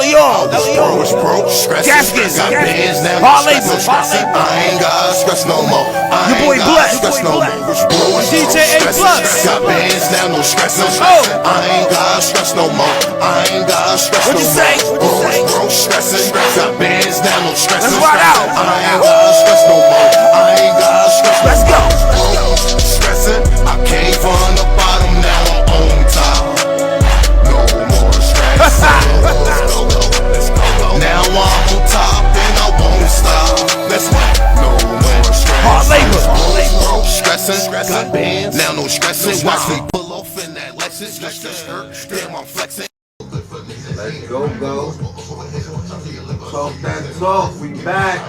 Deleon, Gaskins, Hard Labor, I ain't got stress no more. your boy Bless, DJ A Plus. Got bands now, no stress, no stress. I ain't got stress no more. I ain't got stress no more. What'd you say? Bro, stressing. Got bands now, no stress, Let's no rock stress. out. I ain't got stress no more. I ain't got stress no more. Let's go. Bro, stressing. I came from the bottom, now I'm on top. No more stressing. Now I'm on top and I won't stop. Let's go. No more stressing. Hard labor. Bro, stressing. Got bands. Now no stressing. Watch me pull off in that Lexus. Just the skirt. Damn, I'm flexing. Let's go. Talk that talk. We back.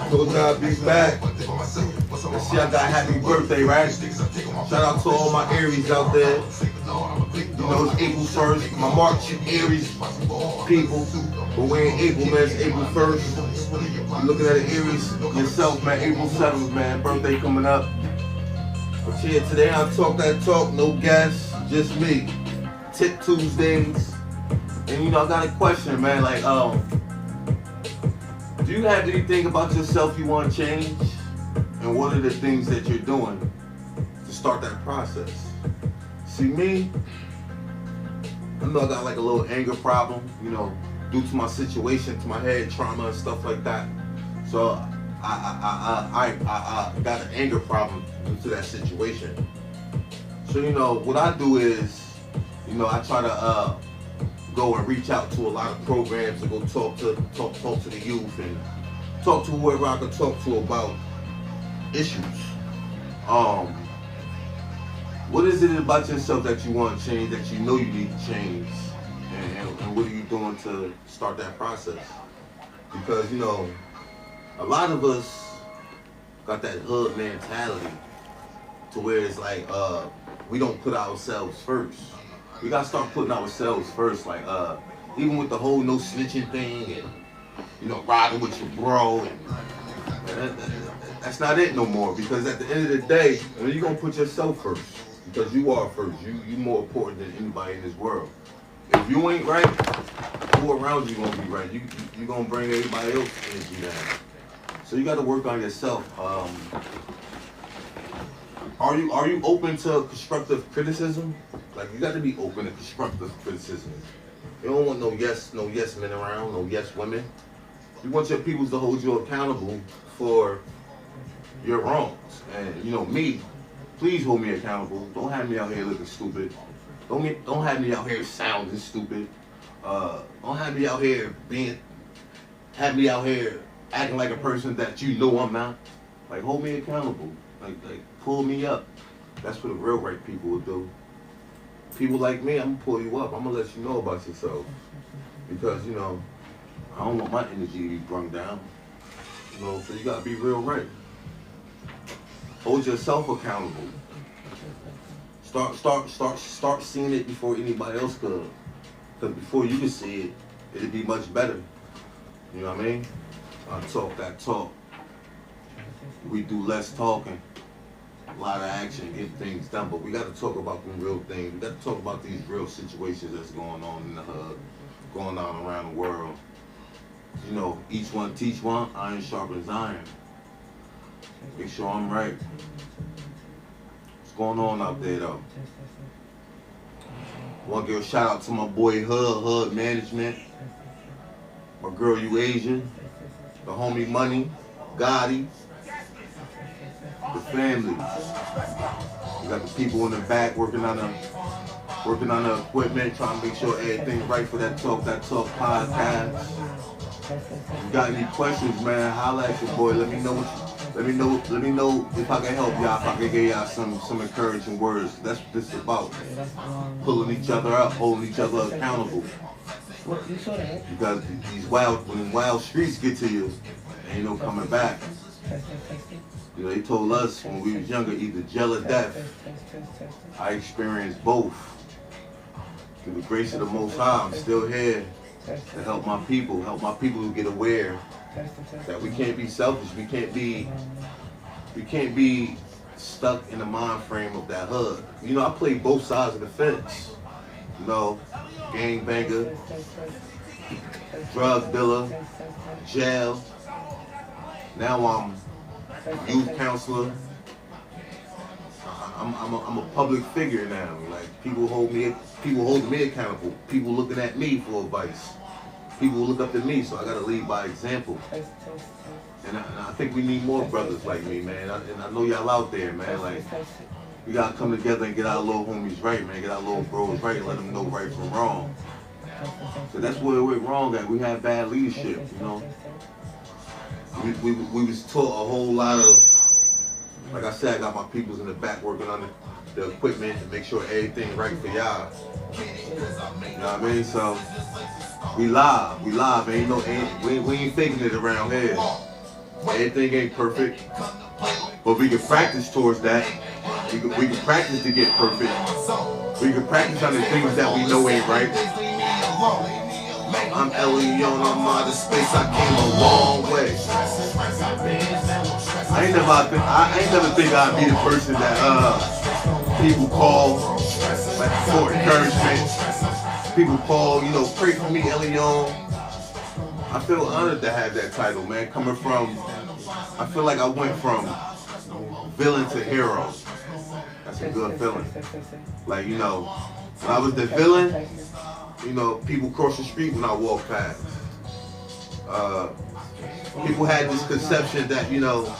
Told y'all be back. Let's see, I got happy birthday, right? Shout out to all my Aries out there. You know, it's April 1st. My March Aries people. But we ain't April, man. It's April 1st. You're looking at the Aries yourself, man. April 7th, man. Birthday coming up. But yeah, today I'll talk that talk. No guests, just me. Tip Tuesdays. And you know, I got a question, man. Like, do you have anything about yourself you want to change? And what are the things that you're doing to start that process? See, me, I know I got like a little anger problem, you know, due to my situation, to my head trauma and stuff like that. So I got an anger problem due to that situation. So, you know, what I do is, you know, I try to go and reach out to a lot of programs and go talk to the youth and talk to whoever I can talk to about issues. What is it about yourself that you want to change, that you know you need to change, and what are you doing to start that process? Because, you know, a lot of us got that hood mentality to where it's like we don't put ourselves first. We gotta start putting ourselves first, like even with the whole no snitching thing and, you know, riding with your bro, and that's not it no more. Because at the end of the day, when you're gonna put yourself first, because you are first, you more important than anybody in this world. If you ain't right, who around you gonna be right? You gonna bring everybody else energy down. So you gotta work on yourself. Are you open to constructive criticism? Like, you got to be open to constructive criticism. You don't want no yes men around, no yes women. You want your peoples to hold you accountable for your wrongs. And you know me, please hold me accountable. Don't have me out here looking stupid. Don't have me out here sounding stupid. Don't have me out here acting like a person that you know I'm not. Like, hold me accountable. Like pull me up. That's what the real right people will do. People like me, I'm gonna pull you up. I'm gonna let you know about yourself. Because, you know, I don't want my energy to be brung down. You know, so you gotta be real right. Hold yourself accountable. Start seeing it before anybody else could. Because before you can see it, it'd be much better. You know what I mean? I talk that talk. We do less talking, a lot of action, get things done. But we got to talk about them real things. We got to talk about these real situations that's going on in the hood, going on around the world. You know, each one teach one, iron sharpens iron. Make sure I'm right. What's going on out there, though? I want to give a shout out to my boy Hood Management, my girl You Asian, the homie Money, Gotti, the family. We got the people in the back working on the equipment, trying to make sure everything's right for that Talk podcast. If you got any questions, man, holla at your boy. Let me know if I can help y'all, if I can give y'all some encouraging words. That's what this is about. Pulling each other up, holding each other accountable. Because when wild streets get to you, ain't no coming back. You know, they told us when we was younger, either jail or death. I experienced both. Through the grace of the Most High, I'm still here to help my people to get aware that we can't be selfish. We can't be stuck in the mind frame of that hood. You know, I played both sides of the fence. you know, gangbanger, drug dealer, jail. Now I'm youth counselor. I'm a public figure now. Like people hold me accountable. People looking at me for advice. People look up to me, so I gotta lead by example. And I think we need more brothers like me, man. And I know y'all out there, man. Like we gotta come together and get our little homies right, man. Get our little bros right and let them know right from wrong. So that's where it went wrong at. We had bad leadership, you know. We was taught a whole lot of, like I said, I got my peoples in the back working on the equipment to make sure everything right for y'all. You know what I mean? So we live, ain't no, we ain't faking it around here. Everything ain't perfect, but we can practice towards that. We can practice to get perfect. We can practice on the things that we know ain't right. I'm Elion, I'm out of space, I came a long way. I ain't never think I'd be the person that people call like for encouragement. People call, you know, pray for me, Elion. I feel honored to have that title, man. Coming from, I feel like I went from villain to hero. That's a good feeling. Like, you know, when I was the villain, you know, people cross the street when I walk past. People had this conception that, you know,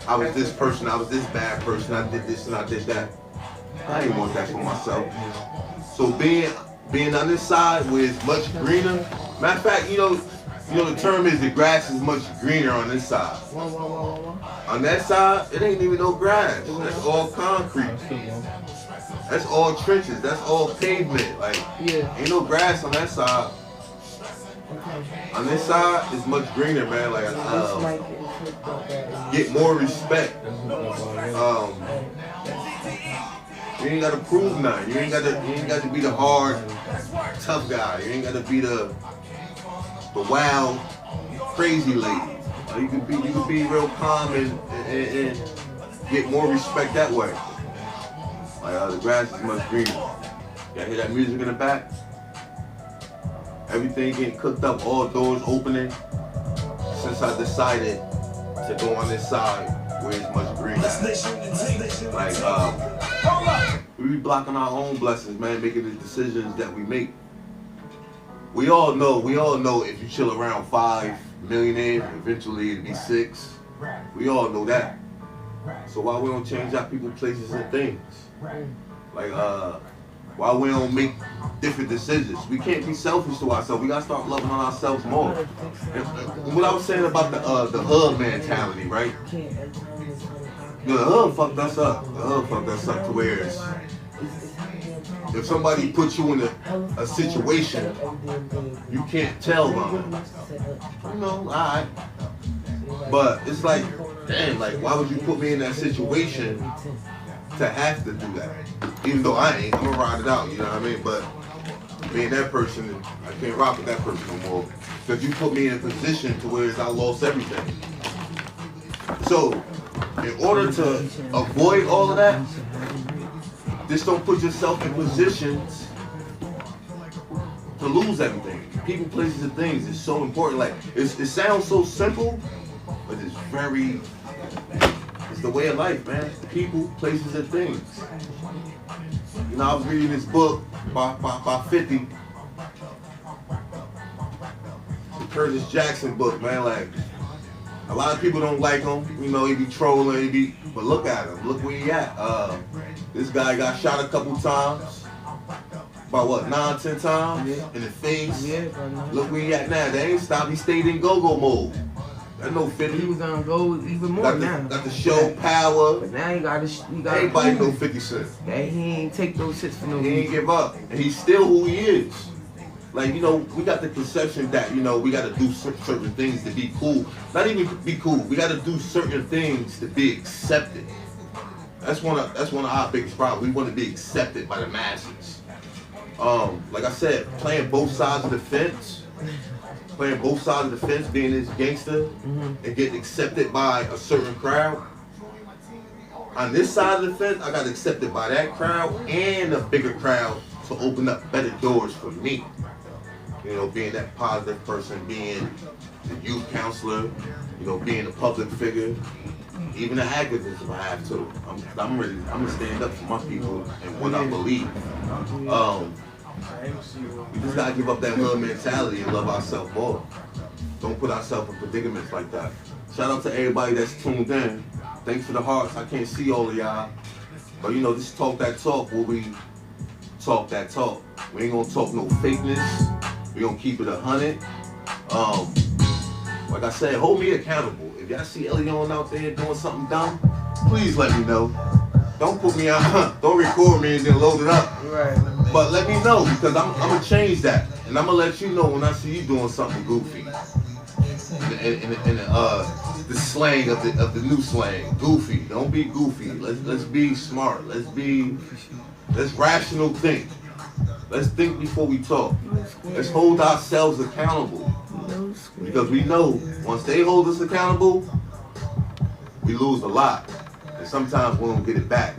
I was this person, I was this bad person, I did this and I did that. I didn't want that for myself. So being on this side where it's much greener. Matter of fact, you know the term is the grass is much greener on this side. On that side, it ain't even no grass. That's all concrete. That's all trenches. That's all pavement. Like, ain't no grass on that side. On this side, it's much greener, man. Like, get more respect. You ain't gotta prove nothing. You ain't got to be the hard, tough guy. You ain't gotta be the wild, crazy lady. You can be real calm and get more respect that way. Like the grass is much greener. Y'all hear that music in the back? Everything getting cooked up, all doors opening. Since I decided to go on this side where it's much greener. Like we be blocking our own blessings, man, making the decisions that we make. We all know if you chill around 5 millionaires, eventually it'll be 6. We all know that. So why we don't change our people, places, and things? Like, why we don't make different decisions? We can't be selfish to ourselves. We gotta start loving on ourselves more. And what I was saying about the hood mentality, right? You know, the hood fucked us up. The hood fucked us up to where it's, if somebody puts you in a situation, you can't tell them. You know, alright. But it's like, damn, like, why would you put me in that situation to have to do that? Even though I ain't, I'm gonna ride it out, you know what I mean? But being that person, I can't rock with that person no more. Because you put me in a position to where I lost everything. So, in order to avoid all of that, just don't put yourself in positions to lose everything. People, places, and things is so important. Like, it sounds so simple, but it's the way of life, man. People, places, and things. You know, I was reading this book by 50. The Curtis Jackson book, man. Like, a lot of people don't like him. You know, he be trolling, but look at him. Look where he at. This guy got shot a couple times. About what, 9, 10 times in the face. Look where he at now. They ain't stopped. He stayed in go-go mode. That's no 50. He was gonna go even more now. Got the show power. But now he got everybody know 50 Cent. Yeah, he ain't take those hits for no reason. He ain't give up. And he's still who he is. Like, you know, we got the conception that, you know, we got to do certain things to be cool. Not even be cool. We got to do certain things to be accepted. That's one of our biggest problems. We want to be accepted by the masses. Like I said, playing both sides of the fence. Playing both sides of the fence, being this gangster, and getting accepted by a certain crowd. On this side of the fence, I got accepted by that crowd and a bigger crowd to open up better doors for me. You know, being that positive person, being the youth counselor, you know, being a public figure, even an activist if I have to. I'm gonna stand up for my people and what I believe. We just gotta give up that hood mentality and love ourselves more. Don't put ourselves in predicaments like that. Shout out to everybody that's tuned in. Thanks for the hearts. I can't see all of y'all. But you know, this Talk That Talk where we talk that talk. We ain't gonna talk no fakeness. We gonna keep it 100. Like I said, hold me accountable. If y'all see Elion out there doing something dumb, please let me know. Don't put me out, don't record me and then load it up. Right. But let me know because I'm gonna change that. And I'm gonna let you know when I see you doing something goofy. In the slang of the new slang, goofy. Don't be goofy. Let's be smart. Let's rational think. Let's think before we talk. Let's hold ourselves accountable. Because we know once they hold us accountable, we lose a lot. And sometimes we don't get it back.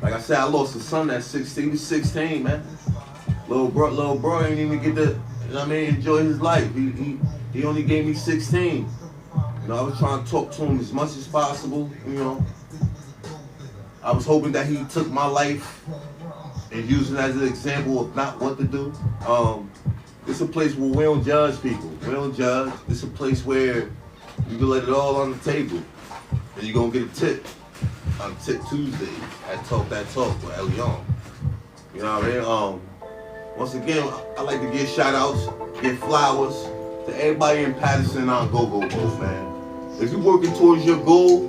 Like I said, I lost a son at 16. He was 16, man. Little bro ain't even get to, you know what I mean, enjoy his life. He only gave me 16. You know, I was trying to talk to him as much as possible, you know. I was hoping that he took my life and used it as an example of not what to do. It's a place where we don't judge people. We don't judge. It's a place where you can let it all on the table. And you're going to get a tip on Tip Tuesday at Talk That Talk with Elion. You know what I mean? Once again, I like to give shout outs, give flowers to everybody in Patterson on Go-Go Boat, man. If you're working towards your goal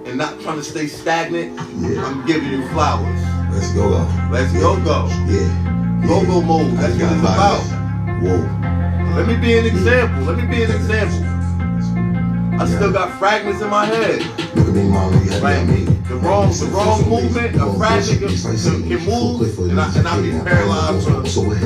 and not trying to stay stagnant, I'm giving you flowers. Let's go. Let's go. Yeah. Go-Go mode, that's what it's about. Whoa. Let me be an example. I still got fragments in my head. Look at me, mom. Like the wrong movement, a fragment can move, and I be paralyzed forever.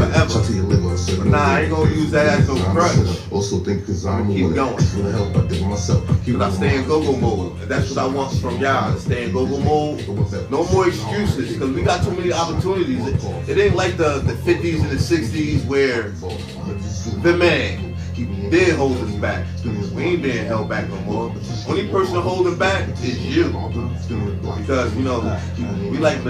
But nah, I ain't gonna use that as no crutch. Also think because I'm keep going. But I stay in go-go mode, and that's what I want from y'all. To stay in go-go mode. No more excuses, because we got too many opportunities. It ain't like the 50s and the 60s where the man did hold us back. We ain't being held back no more. Only person holding back is you. Because, you know, we like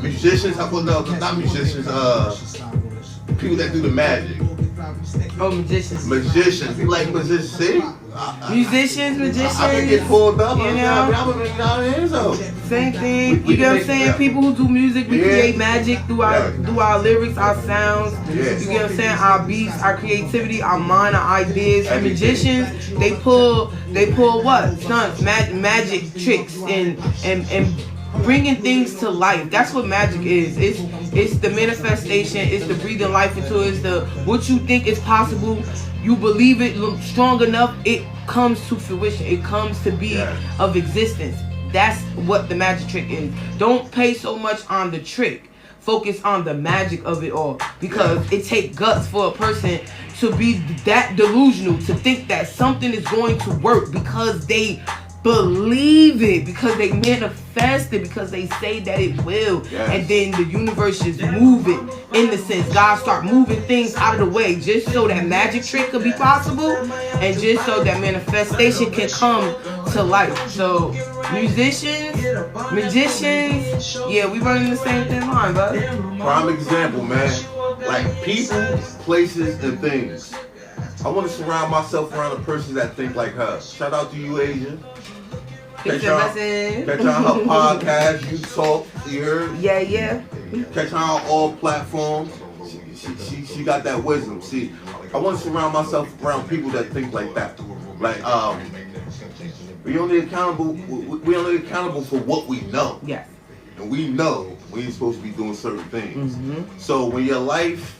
musicians, not musicians, people that do the magic. Oh, magicians. Magicians. We like magicians. See? Musicians. I can get pulled up. You know? Same thing. You know what I'm saying? People who do music, we create magic through our lyrics, our sounds. You get what I'm saying? Our beats, our creativity, our mind, our ideas. And magicians, they pull what? Stunts, magic tricks and bringing things to life. That's what magic is. It's the manifestation. It's the breathing life into it. It's the what you think is possible. You believe it strong enough, it comes to fruition. It comes to be of existence. That's what the magic trick is. Don't pay so much on the trick. Focus on the magic of it all. Because it takes guts for a person to be that delusional, to think that something is going to work because they believe it, because they manifest it, because they say that it will, and then the universe just move it. In the sense, God start moving things out of the way just so that magic trick could be possible, and just so that manifestation can come to life. So, musicians, magicians, yeah, we running the same thing line, bud. Prime example, man. Like people, places, and things. I want to surround myself around a person that think like her. Shout out to you, Asia. Catch her on her podcast, You Talk, you heard? Yeah. Catch her on all platforms. She got that wisdom. See, I want to surround myself around people that think like that. Like, we only accountable for what we know. Yes. And we know we ain't supposed to be doing certain things. So when your life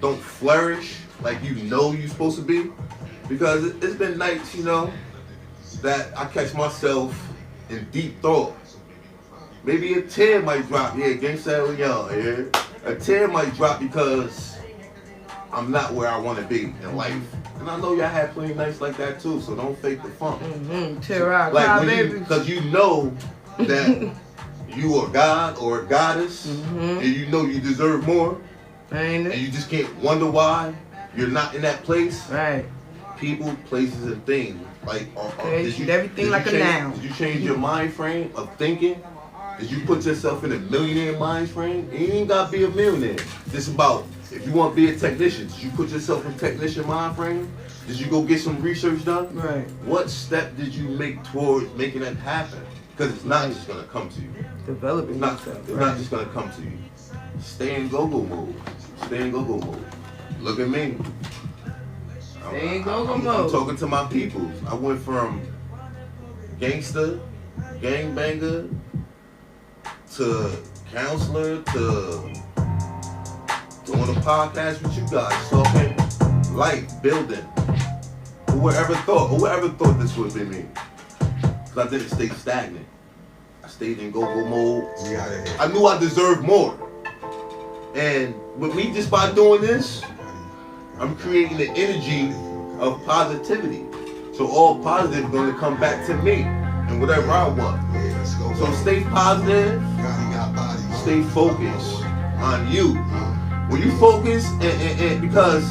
don't flourish like you know you're supposed to be, because it's been nights, you know, that I catch myself in deep thought. Maybe a tear might drop. Yeah, Gangsta Young. Yeah, a tear might drop because I'm not where I want to be in life. And I know y'all had plenty of nights like that too, so don't fake the funk. Tear out, Like, baby. because you know that you are God or a goddess, and you know you deserve more, Ain't and it? you just can't wonder why you're not in that place. Right. People, places, and things. Like, Treat everything like a noun. Did you change your mind frame of thinking? Did you put yourself in a millionaire mind frame? You ain't gotta be a millionaire. It's about, if you want to be a technician, did you put yourself in technician mind frame? Did you go get some research done? Right. What step did you make towards making that happen? Because it's not just gonna come to you. Developing It's not, yourself. it's not just gonna come to you. Stay in go-go mode. Stay in go-go mode. Look at me. Stay in go-go I'm mode. talking to my peoples. I went from gangster, gangbanger, to counselor, to doing a podcast with you guys, talking life, building. Whoever thought this would be me? Because I didn't stay stagnant. I stayed in go-go mode. I knew I deserved more. And with me, just by doing this, I'm creating the energy of positivity. So all positive is going to come back to me and whatever I want. So stay positive, stay focused on you. When you focus, and because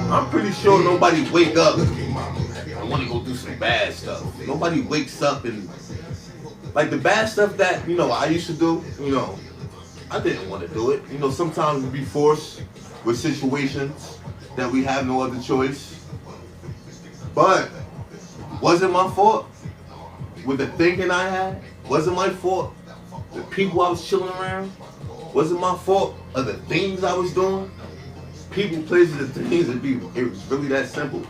I'm pretty sure nobody wake up and want to go do some bad stuff. Nobody wakes up and, like the bad stuff that, I used to do, I didn't want to do it. Sometimes we be forced with situations that we have no other choice. But was it my fault? With the thinking I had? Was it my fault? The people I was chilling around? Was it my fault of the things I was doing? People, places, and things, it was really that simple.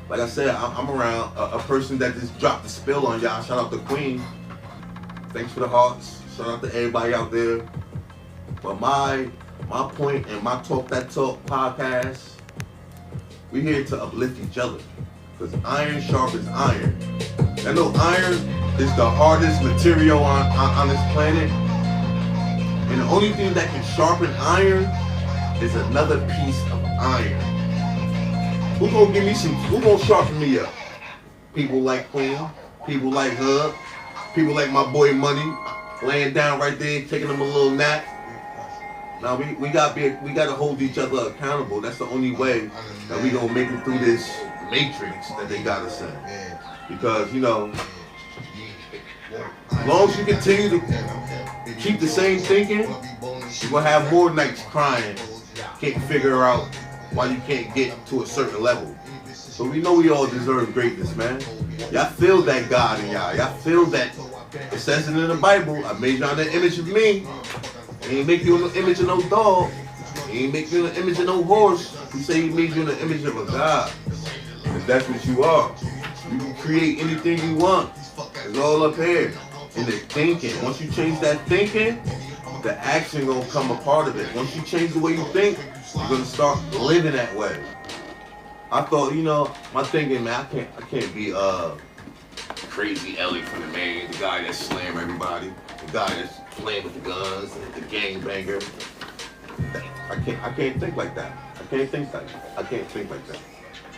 Like I said, I'm around a person that just dropped the spill on y'all. Shout out to Queen. Thanks for the hearts. Shout out to everybody out there. But my point and my Talk That Talk podcast, we're here to uplift each other. Because iron sharpens iron. I know iron is the hardest material on this planet. And the only thing that can sharpen iron is another piece of iron. Who's gonna sharpen me up? People like Queen, people like Hub, people like my boy Money, laying down right there, taking them a little nap. Now we gotta hold each other accountable. That's the only way that we gonna make it through this matrix that they got us in. Because as long as you continue to keep the same thinking, you're gonna have more nights crying, can't figure out why you can't get to a certain level. So we know we all deserve greatness, man. Y'all feel that God in y'all. Y'all feel that. It says it in the Bible. I made y'all in the image of me. He ain't make you in the image of no dog. He ain't make you in the image of no horse. He say he made you in the image of a God. And that's what you are. You can create anything you want. It's all up here. In the thinking. Once you change that thinking, the action gonna come a part of it. Once you change the way you think, you're gonna start living that way. I thought, my thinking, man, I can't be Crazy Ellie from the Maine, the guy that slam everybody, the guy that's playing with the guns, the gangbanger. I can't think like that. I can't think like that.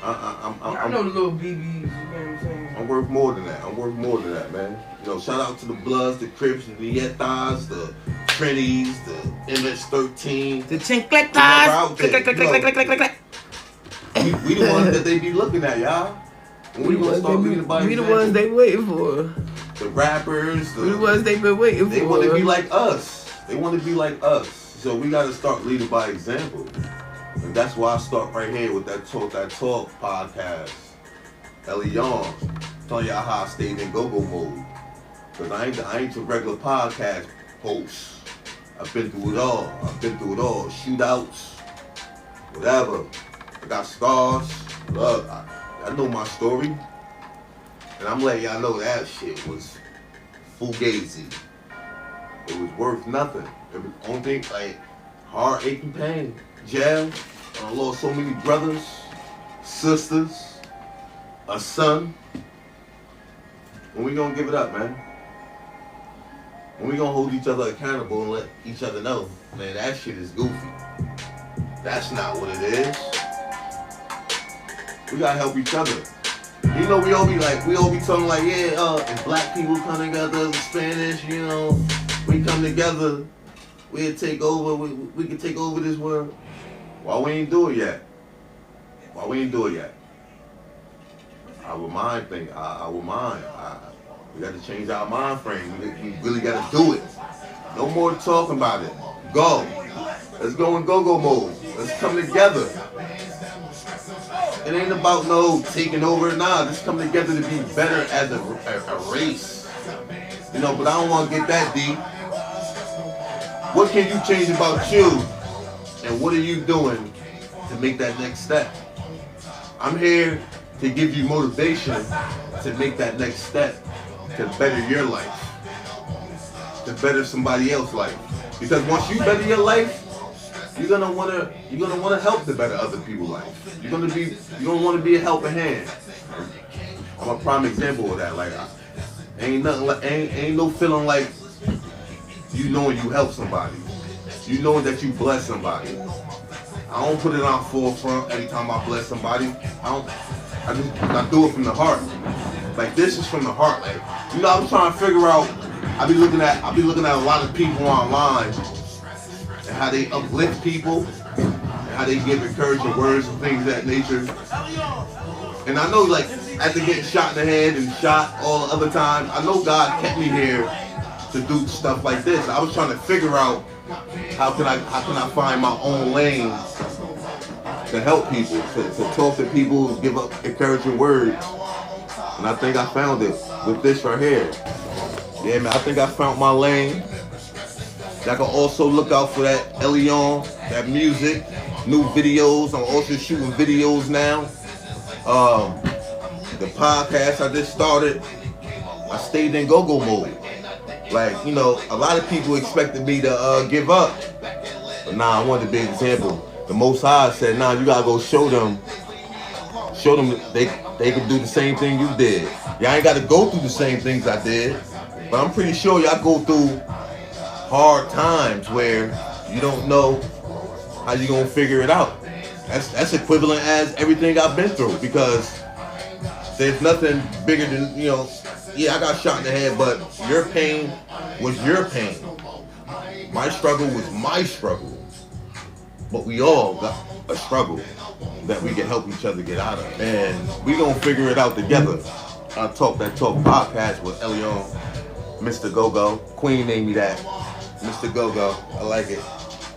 I know the little BBs, you know what I'm saying? I'm worth more than that, man. Shout out to the Bloods, the Crips, the Nietas, the Trinities, the MS-13. The Chinclectas. We the ones that they be looking at, y'all. When we gonna start being by We the ones they waiting for. The rappers, We the ones they been waiting for. They want to be like us. So we gotta start leading by example. And that's why I start right here with that Talk podcast. Ellie Young, telling y'all how I stayed in go-go mode. Cause I ain't your regular podcast host. I've been through it all. Shootouts, whatever. I got scars. Look, I know my story. And I'm letting y'all know that shit was fugazi. It was worth nothing. It was only thing, like, heart aching pain. Jail. I lost so many brothers, sisters, a son. When we gonna give it up, man? When we gonna hold each other accountable and let each other know, man, that shit is goofy. That's not what it is. We gotta help each other. You know, we all be talking like, yeah, if black people come together with Spanish, you know, we come together, we'll take over, we can take over this world. Why we ain't do it yet? Why we ain't do it yet? Our mind thing, our mind. We got to change our mind frame. We really got to do it. No more talking about it. Go. Let's go in go-go mode. Let's come together. It ain't about no taking over. Nah, let's come together to be better as a race. You know, but I don't want to get that deep. What can you change about you? And what are you doing to make that next step? I'm here to give you motivation to make that next step to better your life, to better somebody else's life. Because once you better your life, you're gonna wanna help to better other people's life. You're gonna want to be a helping hand. I'm a prime example of that. Like, ain't no feeling like you knowing you help somebody. You knowing that you bless somebody. I don't put it on forefront every time I bless somebody. I do it from the heart. Like, this is from the heart. Like, you know, I was trying to figure out. I be looking at a lot of people online and how they uplift people and how they give encouraging words and things of that nature. And I know, like, after getting shot in the head and shot all the other times, I know God kept me here to do stuff like this. I was trying to figure out how can I find my own lane to help people, to talk to people, give up encouraging words. And I think I found it with this right here. Yeah, man, I think I found my lane. I can also look out for that Elion, that music, new videos. I'm also shooting videos now. The podcast I just started, I stayed in go-go mode. Like, you know, a lot of people expected me to give up. But nah, I wanted to be an example. The Most High said, nah, you gotta go show them they can do the same thing you did. Y'all ain't gotta go through the same things I did. But I'm pretty sure y'all go through hard times where you don't know how you gonna figure it out. That's equivalent as everything I've been through, because there's nothing bigger than, you know, yeah, I got shot in the head, but your pain was your pain. My struggle was my struggle. But we all got a struggle that we can help each other get out of. And we gonna figure it out together. I Talk That Talk podcast with Elion, Mr. Go-Go. Queen named me that. Mr. Go-Go. I like it.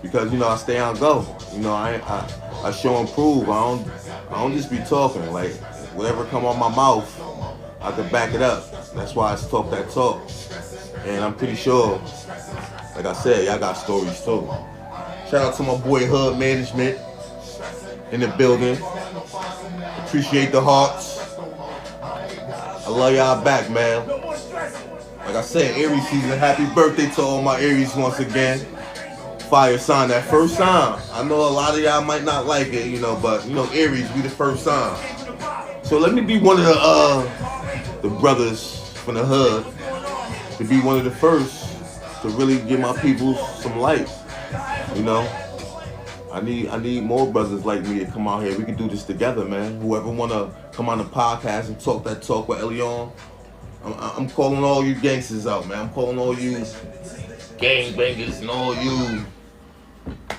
Because, you know, I stay on go. You know, I show and prove. I don't just be talking. Like, whatever come on my mouth, I can back it up. That's why it's Talk That Talk. And I'm pretty sure, like I said, y'all got stories too. Shout out to my boy Hood Management in the building. Appreciate the hearts. I love y'all back, man. Like I said, Aries season. Happy birthday to all my Aries once again. Fire sign, that first sign. I know a lot of y'all might not like it, you know, but you know, Aries, we the first sign. So let me be one of the brothers from the hood, to be one of the first to really give my people some light. You know, I need more brothers like me to come out here. We can do this together, man. Whoever wanna come on the podcast and talk that talk with Elion, I'm calling all you gangsters out, man. I'm calling all you gangbangers and all you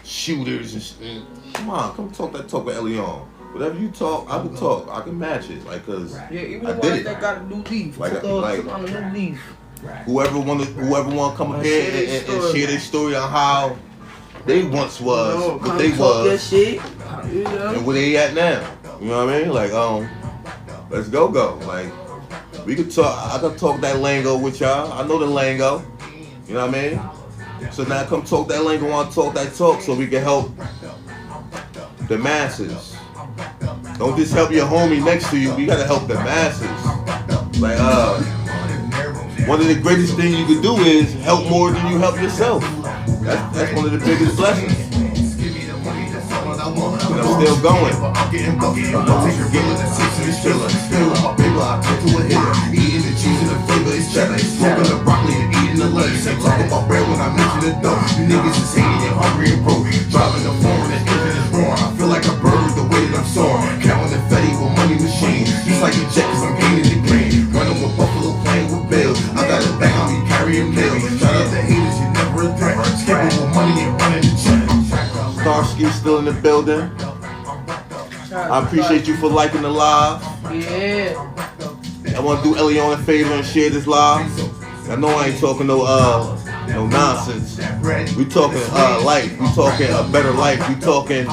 shooters and come on, come talk that talk with Elion. Whatever you talk, I can talk. I can match it, like, cause yeah, even I the did ones it. that got a new leaf. Like on a new leaf. Whoever want to come up here and share their story on how they once was, what they was, shit, you know? and where they at now. You know what I mean? Like, let's go. Like, we could talk. I could talk that lingo with y'all. I know the lingo. You know what I mean? So now come talk that lingo. Want to talk that talk so we can help the masses. Don't just help your homie next to you. We gotta help the masses. Like, one of the greatest things you can do is help more than you help yourself. That's one of the biggest blessings. And I'm still going. Eating the cheese and the flavor is cheddar. Smoking the broccoli and eating the lettuce. They talk about bread when I mention the dough. You niggas is hating and hungry and broke. Driving the phone and the engine is roaring. I feel like a bird the way that I'm soaring. Counting the fatty with money real deal. Shout out to haters, you never regret. Skipping with money and running the check. Starsky still in the building. I appreciate you for liking the live. Yeah. I want to do Elion a favor and share this live. I know I ain't talking no nonsense. We talking life. We talking a better life. We talking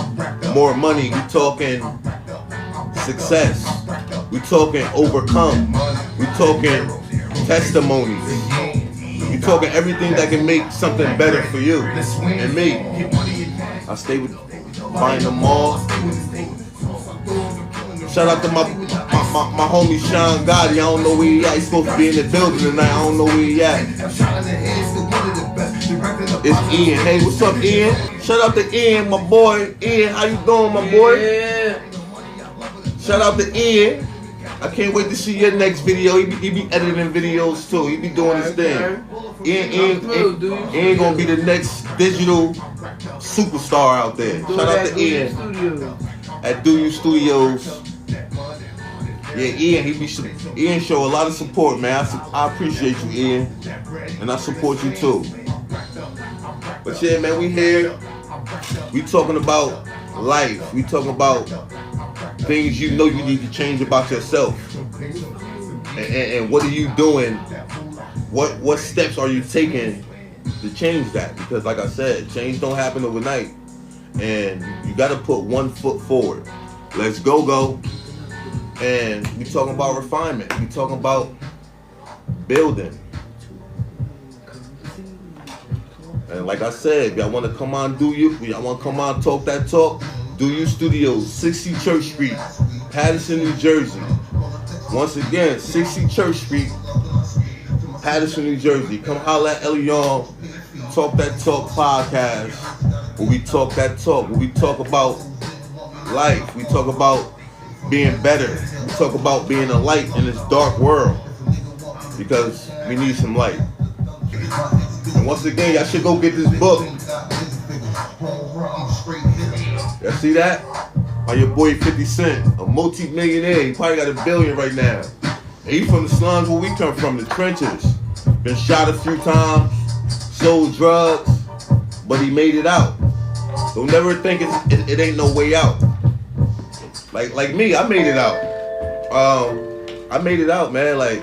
more money. We talking success. We talking overcome. We talking testimonies. We talking everything that can make something better for you and me. I stay with buying them all. Shout out to my homie Sean Gotti. I don't know where he at. He's supposed to be in the building tonight. I don't know where he at. It's Ian. Hey, what's up, Ian? Shout out to Ian, my boy. Ian, how you doing, my boy? Yeah. Shout out to Ian. I can't wait to see your next video. He be editing videos too. He be doing his thing. Ian gonna be the next digital superstar out there. Shout out to Ian at Do You Studios. Yeah, Ian show a lot of support, man. I appreciate you, Ian, and I support you too. But yeah, man, we here. We talking about life. We talking about things you know you need to change about yourself. And what are you doing? What steps are you taking to change that? Because like I said, change don't happen overnight. And you gotta put one foot forward. Let's go. And we talking about refinement. We talking about building. And like I said, if y'all want to come on, y'all want to come on, talk that talk, Do You Studios, 60 Church Street, Paterson, New Jersey. Once again, 60 Church Street, Paterson, New Jersey. Come holla at Elion, Talk That Talk podcast, where we talk that talk, where we talk about life, we talk about being better, we talk about being a light in this dark world, because we need some light. And once again, y'all should go get this book. Y'all see that? By your boy 50 Cent, a multi-millionaire. He probably got $1 billion right now. And he from the slums where we come from, the trenches. Been shot a few times, sold drugs, but he made it out. Don't never think it ain't no way out. Like me, I made it out. I made it out, man. Like,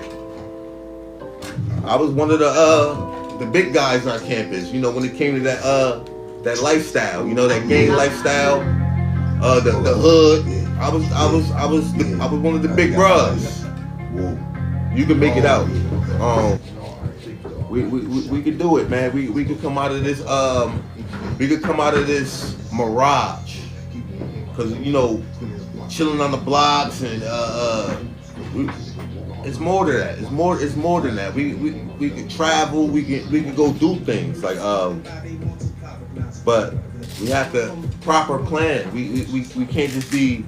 I was one of the big guys on campus. You know, when it came to that lifestyle, you know, that gang lifestyle, the hood. I was one of the big bros. You can make it out. We could do it, man. We could come out of this. We could come out of this mirage, cause you know, chilling on the blocks and it's more than that. It's more than that. We can travel. We can go do things like but we have to proper plan. We can't just be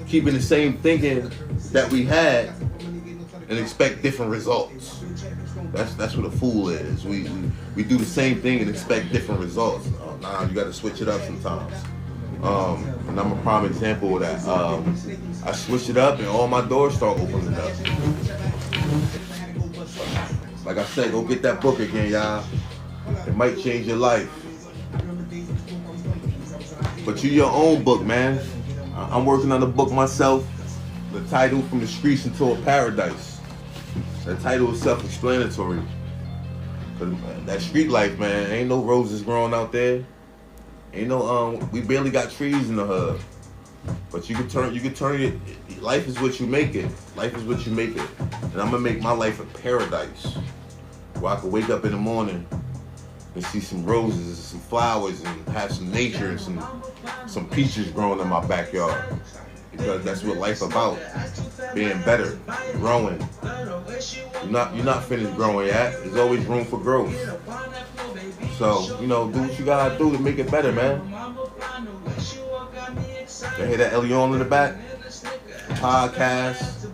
keeping the same thinking that we had and expect different results. That's what a fool is. We do the same thing and expect different results. Nah, you got to switch it up sometimes. And I'm a prime example of that. I switched it up and all my doors start opening up. Like I said, go get that book again, y'all. It might change your life. But you your own book, man. I'm working on the book myself. The title, From the Streets into a Paradise. The title is self-explanatory. That street life, man, ain't no roses growing out there. Ain't no we barely got trees in the hood. But you can turn it. Life is what you make it. Life is what you make it. And I'm gonna make my life a paradise, where I can wake up in the morning and see some roses and some flowers and have some nature and some peaches growing in my backyard. Because that's what life's about. Being better, growing. You're not finished growing yet. There's always room for growth. So, you know, do what you gotta do to make it better, man. You hear that Elion in the back? Podcast,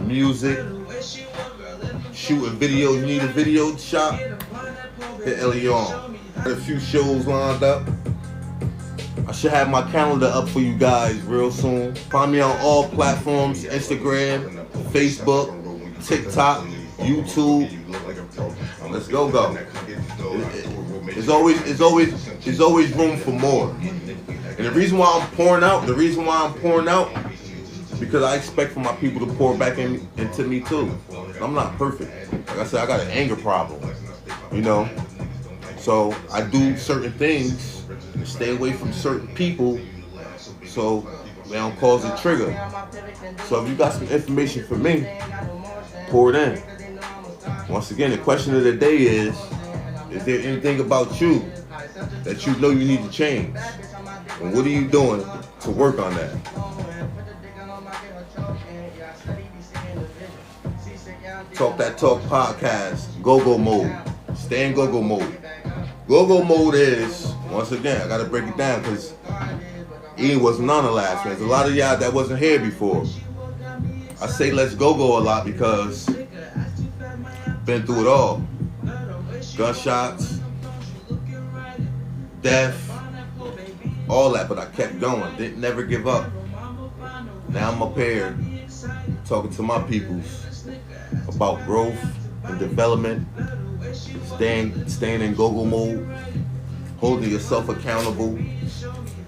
music, shooting videos. You need a video shop? Hit Elion. Got a few shows lined up. I should have my calendar up for you guys real soon. Find me on all platforms: Instagram, Facebook, TikTok, YouTube. Let's go. There's always room for more. And the reason why I'm pouring out, because I expect for my people to pour back into me too. I'm not perfect. Like I said, I got an anger problem, you know. So I do certain things, and stay away from certain people, so they don't cause a trigger. So if you got some information for me, pour it in. Once again, the question of the day is there anything about you that you know you need to change? And what are you doing to work on that? Talk That Talk podcast, go-go mode. Stay in go-go mode. Go-go mode is, once again, I gotta break it down because Ian wasn't on the last one. There's a lot of y'all that wasn't here before. I say let's go-go a lot because been through it all. Gunshots, death, all that, but I kept going. Didn't never give up. Now I'm up here talking to my peoples about growth and development, staying in go-go mode, holding yourself accountable,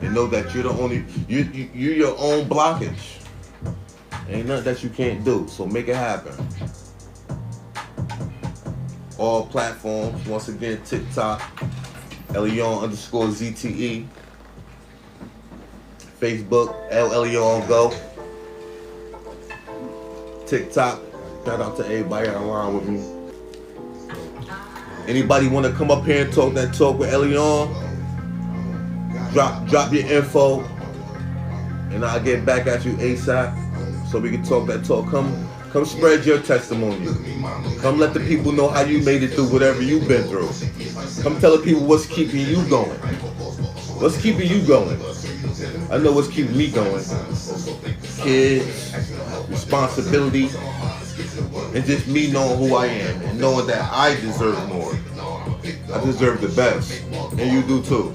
and know that you're you're your own blockage. Ain't nothing that you can't do, so make it happen. All platforms, once again, TikTok, Elion_ZTE, Facebook, Elion Go, TikTok. Shout out to everybody online with me. Anybody want to come up here and talk that talk with Elion? Drop your info, and I'll get back at you ASAP so we can talk that talk. Come spread your testimony. Come let the people know how you made it through whatever you've been through. Come tell the people what's keeping you going. What's keeping you going? I know what's keeping me going. Kids, responsibility, and just me knowing who I am and knowing that I deserve more. I deserve the best, and you do too.